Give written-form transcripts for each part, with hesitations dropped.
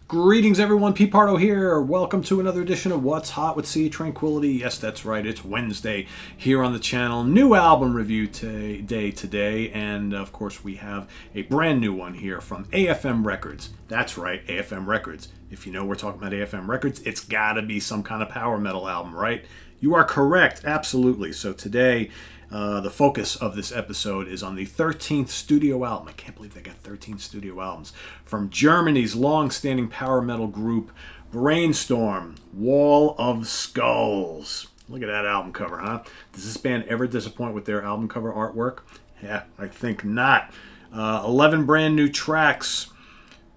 Greetings everyone, Pete Pardo here. Welcome to another edition of What's Hot with Sea Tranquility. Yes, that's right, it's Wednesday here on the channel. New album review today, and of course we have a brand new one here from AFM Records. That's right, AFM Records. If you know we're talking about AFM Records, it's gotta be some kind of power metal album, right? You are correct, absolutely. So today, the focus of this episode is on the 13th studio album. I can't believe they got 13 studio albums. From Germany's long-standing power metal group, Brainstorm, Wall of Skulls. Look at that album cover, huh? Does this band ever disappoint with their album cover artwork? Yeah, I think not. 11 brand new tracks,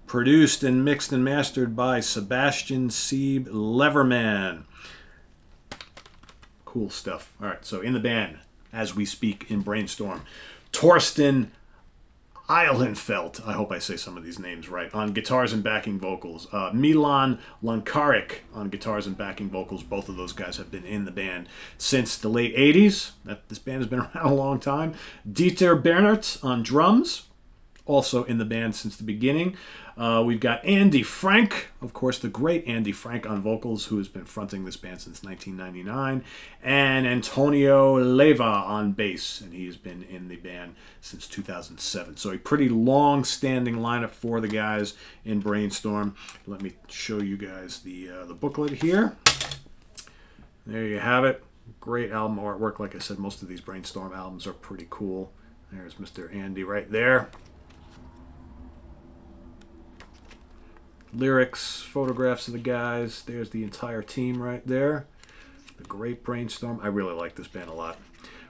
produced and mixed and mastered by Sebastian Sieb Leverman. Cool stuff. All right, so in the band, as we speak in Brainstorm, Torsten Eilenfeld, I hope I say some of these names right, on guitars and backing vocals. Milan Lankarik on guitars and backing vocals. Both of those guys have been in the band since the late 80s. This band has been around a long time. Dieter Bernert on drums, also in the band since the beginning. We've got Andy Frank, of course, the great Andy Frank on vocals, who has been fronting this band since 1999, and Antonio Leva on bass, and he has been in the band since 2007. So a pretty long-standing lineup for the guys in Brainstorm. Let me show you guys the booklet here. There you have it. Great album artwork. Like I said, most of these Brainstorm albums are pretty cool. There's Mr. Andy right there. Lyrics, photographs of the guys. There's the entire team right there. The great Brainstorm. I really like this band a lot.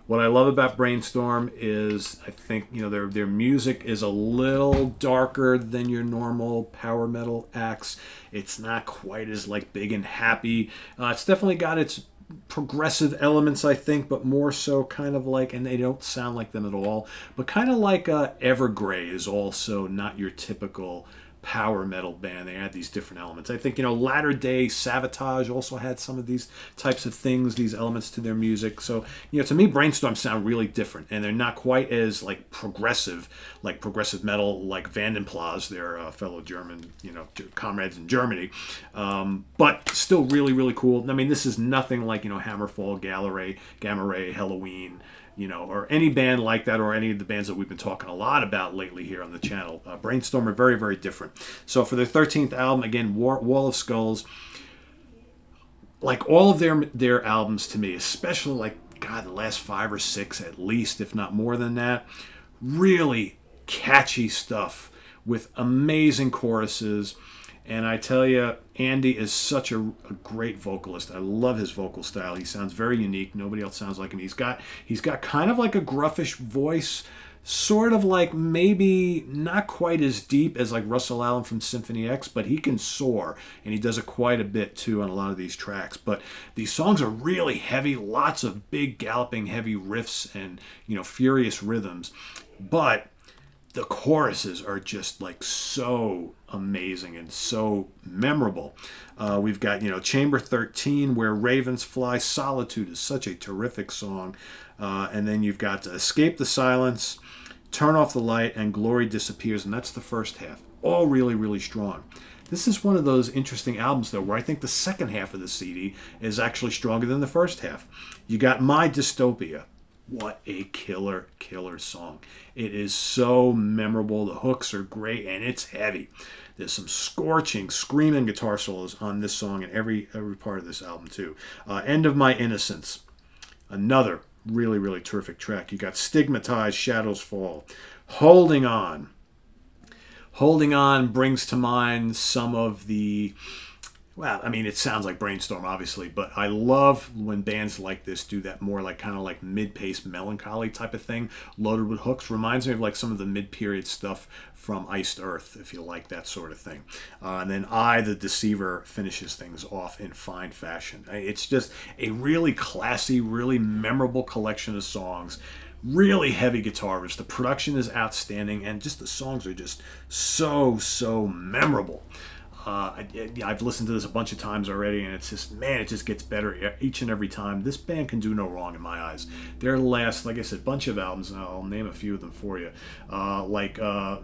What I love about Brainstorm is, I think, you know, their music is a little darker than your normal power metal acts. It's not quite as like big and happy. It's definitely got its progressive elements, I think, but more so kind of like, and they don't sound like them at all, but kind of like Evergrey is also not your typical power metal band. They had these different elements. I think, you know, latter day Savatage also had some of these types of things, these elements to their music. So, you know, to me, Brainstorm sound really different, and they're not quite as like progressive metal like Vandenplas, their fellow German, you know, comrades in Germany, but still really, really cool. I mean, this is nothing like, you know, Hammerfall, Gamma Ray, Halloween, you know, or any band like that, or any of the bands that we've been talking a lot about lately here on the channel. Brainstorm are very, very different. So for their 13th album, again, Wall of Skulls, like all of their albums to me, especially like, God, the last 5 or 6 at least, if not more than that, really catchy stuff with amazing choruses. And I tell you, Andy is such a great vocalist. I love his vocal style. He sounds very unique. Nobody else sounds like him. He's got kind of like a gruffish voice, sort of like maybe not quite as deep as like Russell Allen from Symphony X, but he can soar, and he does it quite a bit too on a lot of these tracks. But these songs are really heavy, lots of big galloping heavy riffs and, you know, furious rhythms. But the choruses are just like so amazing and so memorable. We've got, you know, Chamber 13, Where Ravens Fly. Solitude is such a terrific song. And then you've got Escape the Silence, Turn Off the Light, and Glory Disappears. And that's the first half. All really, really strong. This is one of those interesting albums, though, where I think the second half of the CD is actually stronger than the first half. You got My Dystopia. What a killer, killer song. It is so memorable. The hooks are great, and it's heavy. There's some scorching, screaming guitar solos on this song and every part of this album, too. End of My Innocence. Another really, really terrific track. You got Stigmatized, Shadows Fall. Holding On. Holding On brings to mind some of the... Well, I mean, it sounds like Brainstorm, obviously, but I love when bands like this do that more like kind of like mid-paced melancholy type of thing, loaded with hooks. Reminds me of like some of the mid-period stuff from Iced Earth, if you like that sort of thing. And then the Deceiver finishes things off in fine fashion. It's just a really classy, really memorable collection of songs. Really heavy guitar riffs. The production is outstanding, and just the songs are just so, so memorable. I've listened to this a bunch of times already, and it's just, man, it just gets better each and every time. This band can do no wrong in my eyes. Their last, like I said, bunch of albums, and I'll name a few of them for you.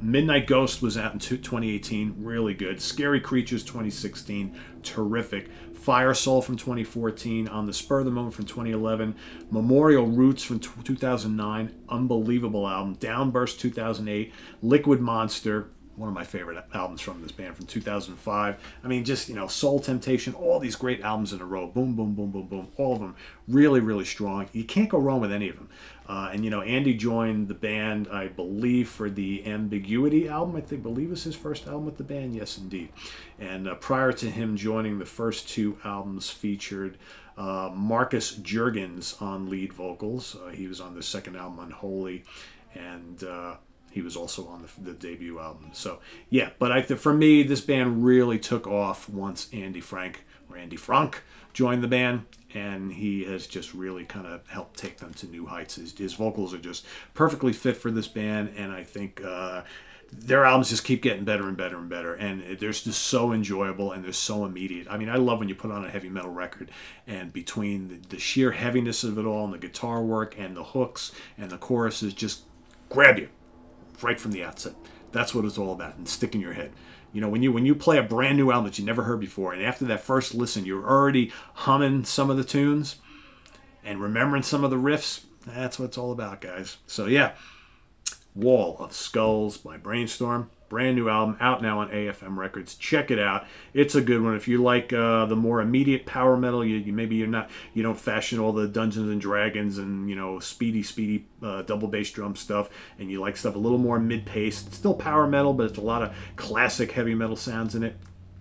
Midnight Ghost was out in 2018, really good. Scary Creatures 2016, terrific. Fire Soul from 2014, On the Spur of the Moment from 2011, Memorial Roots from 2009, unbelievable album. Downburst 2008, Liquid Monster, one of my favorite albums from this band from 2005. I mean, just, Soul Temptation, all these great albums in a row. Boom, boom, boom, boom, boom. All of them really, really strong. You can't go wrong with any of them. Andy joined the band, I believe, for the Ambiguity album. I believe was his first album with the band. Yes, indeed. And prior to him joining, the first two albums featured Marcus Juergens on lead vocals. He was on the second album, Unholy, and he was also on the debut album. So, yeah, but for me, this band really took off once Andy Frank joined the band, and he has just really kind of helped take them to new heights. His vocals are just perfectly fit for this band, and I think their albums just keep getting better and better and better, and they're just so enjoyable, and they're so immediate. I mean, I love when you put on a heavy metal record, and between the sheer heaviness of it all, and the guitar work, and the hooks, and the choruses just grab you right from the outset. That's what it's all about, and stick in your head. When you play a brand new album that you never heard before, and after that first listen, you're already humming some of the tunes and remembering some of the riffs. That's what it's all about, guys. So yeah, Wall of Skulls by Brainstorm. Brand new album out now on AFM Records. Check it out. It's a good one. If you like the more immediate power metal, you don't fashion all the Dungeons and Dragons and speedy double bass drum stuff, and you like stuff a little more mid-paced. It's still power metal, but it's a lot of classic heavy metal sounds in it.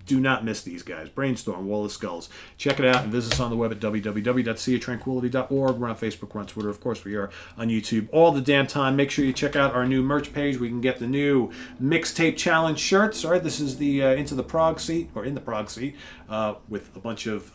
Do not miss these guys. Brainstorm, Wall of Skulls. Check it out and visit us on the web at www.seaoftranquility.org. We're on Facebook, we're on Twitter. Of course, we are on YouTube all the damn time. Make sure you check out our new merch page. We can get the new Mixtape Challenge shirts. All right, this is the Into the Prog Seat, or In the Prog Seat, with a bunch of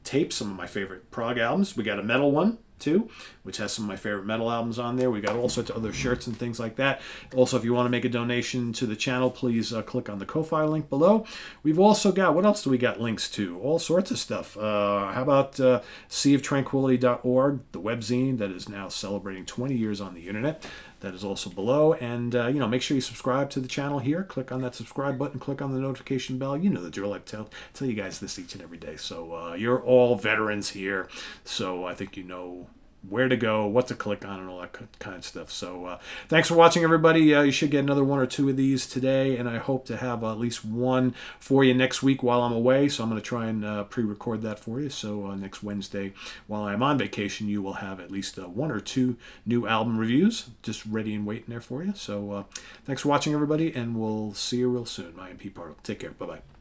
tapes, some of my favorite prog albums. We got a metal one, too, which has some of my favorite metal albums on there. We got all sorts of other shirts and things like that. Also, if you want to make a donation to the channel, please click on the Ko-Fi link below. We've also got, what else do we got links to? All sorts of stuff. How about seaoftranquility.org, the webzine that is now celebrating 20 years on the internet. That is also below. And, make sure you subscribe to the channel here. Click on that subscribe button. Click on the notification bell. You know the drill. I tell you guys this each and every day. So you're all veterans here. So I think you know where to go, what to click on, and all that kind of stuff. So thanks for watching, everybody. You should get another one or two of these today, and I hope to have at least one for you next week while I'm away. So I'm going to try and pre-record that for you. So next Wednesday, while I'm on vacation, you will have at least one or two new album reviews just ready and waiting there for you. So thanks for watching, everybody, and we'll see you real soon. I am Pete Pardo. Take care. Bye-bye.